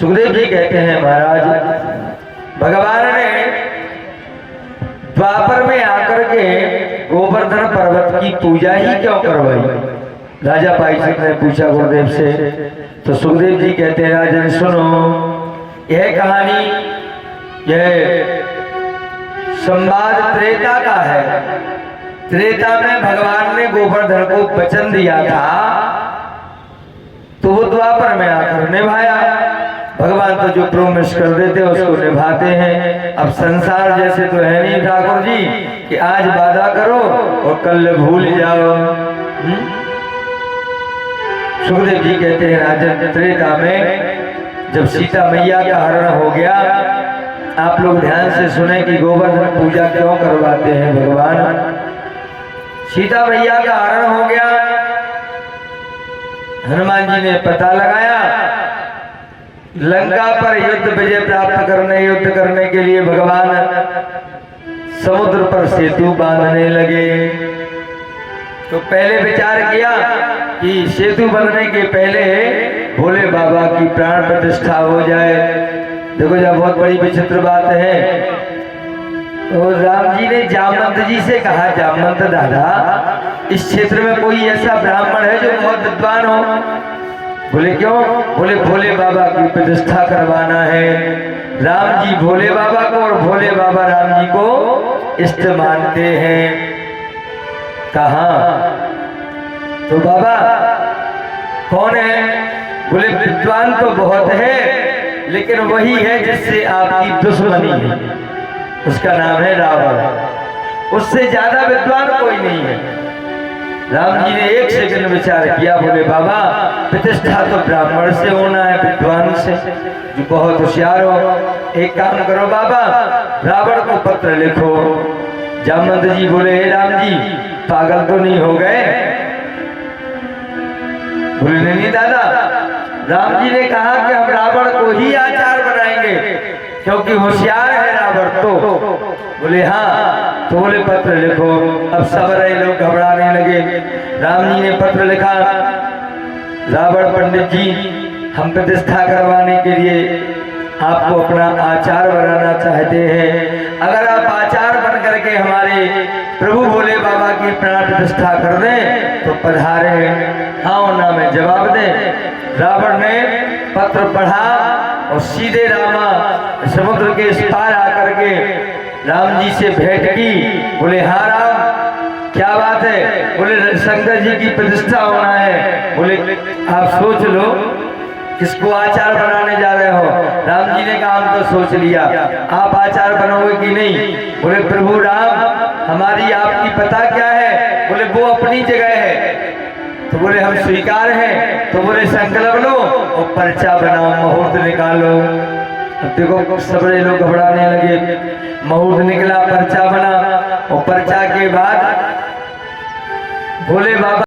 सुखदेव जी कहते हैं महाराज भगवान ने द्वापर में आकर के गोवर्धन पर्वत की पूजा ही क्यों करवाई? राजा पारीक्षित ने पूछा गुरुदेव से। तो सुखदेव जी कहते हैं राजन सुनो, यह कहानी यह संवाद त्रेता का है। त्रेता में भगवान ने गोवर्धन को वचन दिया था तो वो द्वापर में आकर निभाया। भगवान तो जो प्रोमिस कर देते उसको निभाते हैं। अब संसार जैसे तो है नहीं ठाकुर जी कि आज वादा करो और कल भूल जाओ। सुखदेव जी कहते हैं राजन त्रेता में जब सीता मैया का हरण हो गया, आप लोग ध्यान से सुने कि गोवर्धन पूजा क्यों करवाते हैं भगवान। सीता मैया का हरण हो गया, हनुमान जी ने पता लगाया, लंका पर युद्ध विजय प्राप्त युद्ध करने के लिए भगवान समुद्र पर सेतु बांधने लगे। तो पहले विचार किया कि सेतु बनने के पहले भोले बाबा की प्राण प्रतिष्ठा हो जाए। देखो जब बहुत बड़ी विचित्र बात है। तो राम जी ने जामवंत जी से कहा, जामवंत दादा इस क्षेत्र में कोई ऐसा ब्राह्मण है जो बहुत विद्वान हो? बोले क्यों? बोले भोले बाबा की प्रतिष्ठा करवाना है। राम जी भोले बाबा को और भोले बाबा राम जी को इष्ट मानते हैं। कहा तो बाबा कौन है? बोले विद्वान तो बहुत है लेकिन वही है जिससे आपकी दुश्मनी है, उसका नाम है रावण। उससे ज्यादा विद्वान कोई नहीं है। राम जी ने एक सेकंड विचार किया, बोले बाबा प्रतिष्ठा तो ब्राह्मण से होना है, विद्वान से जो बहुत होशियार हो। एक काम करो बाबा, रावण को पत्र लिखो। जामवंत जी बोले हे राम जी पागल तो नहीं हो गए? बोले नहीं दादा, राम जी ने कहा कि हम रावण को ही आचार बनाएंगे क्योंकि होशियार है रावण। तो बोले हाँ। तो बोले पत्र लिखो। अब सब रहे लोग घबराने लगे। राम जी ने पत्र लिखा, रावण पंडित जी हम प्रतिष्ठा करवाने के लिए आपको अपना आचार बनाना चाहते हैं। अगर आप आचार बन करके हमारे प्रभु भोले बाबा की प्राण प्रतिष्ठा कर दें तो पधारे, हाँ ना में जवाब दें। रावण ने पत्र पढ़ा और सीधे रामा समुद्र के इस पार आकर के राम जी से भेंट की। बोले हाँ राम क्या बात है? बोले शंकर जी की प्रतिष्ठा होना है। बोले आप सोच लो किसको आचार बनाने जा रहे हो? राम जी ने कहा हम तो सोच लिया, आप आचार बनोगे कि नहीं? बोले प्रभु राम हमारी आपकी पता क्या है? बोले वो अपनी जगह है। तो बोले हम स्वीकार हैं। तो बोले संकल्प लो और पर्चा बनाओ, मुहूर्त निकालो। अब देखो सब लोग घबराने लगे। मुहूर्त निकला, पर्चा बना और पर्चा के बाद भोले बाबा